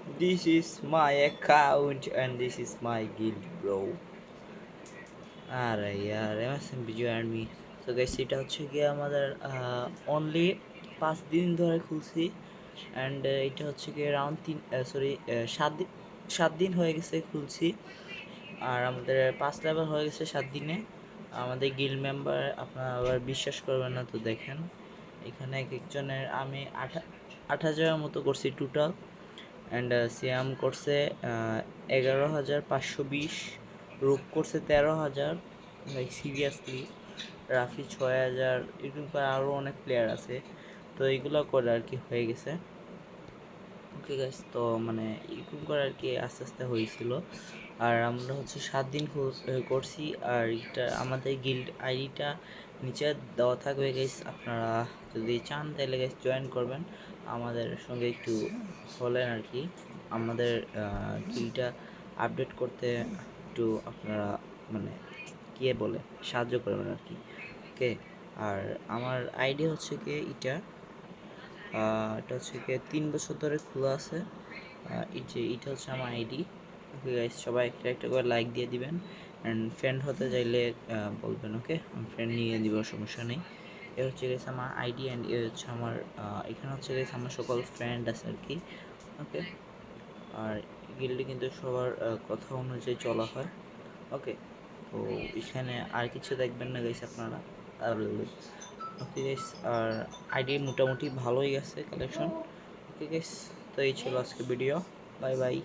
This is my account and this is my guild, bro. আরে ইয়ার MSM বিজয় army. তো guys এটা হচ্ছে গিয়ে আমাদের অনলি 5 দিন ধরে খুলছি অ্যান্ড এটা হচ্ছে গিয়ে রাউন্ড 7 দিন হয়ে গেছে খুলছি। আর আমাদের 5 লেভেল হয়ে গেছে 7 দিনে। আমাদের গিল্ড মেম্বার আপনারা আবার বিশ্বাস করবেন না, তো দেখেন এখানে এক একজনের আমি 8,000-এর মতো করছি টোটাল। অ্যান্ড সিয়াম করছে 11,520, রূপ করছে 13,000, লাইক সিরিয়াসলি। রাফি 6,000, এরকম করে আরও অনেক প্লেয়ার আছে। তো এইগুলো করে আর কি হয়ে গেছে। ওকে গাইস, তো মানে এরকম করে আর কি আস্তে আস্তে হয়েছিল। আর আমরা হচ্ছে 7 দিন করছি। আর এটা আমাদের গিল্ড আইডিটা নিচে দেওয়া থাকবে গাইস, আপনারা যদি চান তাহলে গাইস জয়েন করবেন আমাদের সঙ্গে একটু হলেন আর কি। আমাদের গিল্ডটা আপডেট করতে একটু আপনারা মানে কে বলে সাহায্য করবেন আর কি। ওকে, আর আমার আইডি হচ্ছে কি এটা হচ্ছে কি 3 বছর ধরে খোলা আছে। এটা হচ্ছে আমার আইডি। ওকে গাইস, সবাই একটা একটা করে লাইক দিয়ে দিবেন অ্যান্ড ফ্রেন্ড হতে চাইলে বলবেন। ওকে, আমি ফ্রেন্ড নিয়ে দিব, সমস্যা নেই। এ হচ্ছে গেছে আমার আইডি অ্যান্ড এ হচ্ছে আমার এখানে হচ্ছে গেছে আমার সকল ফ্রেন্ড আছে আর কি। ওকে, আর গিল্ডে কিন্তু সবার কথা অনুযায়ী চলা হয়। ওকে, তো এখানে আর কিছু দেখবেন না গাইস আপনারা। আর ওকে গাইস, আর আইডি মোটামুটি ভালোই গেছে কালেকশন। ওকে গাইস, তো এই ছিল আজকে ভিডিও। Bye bye.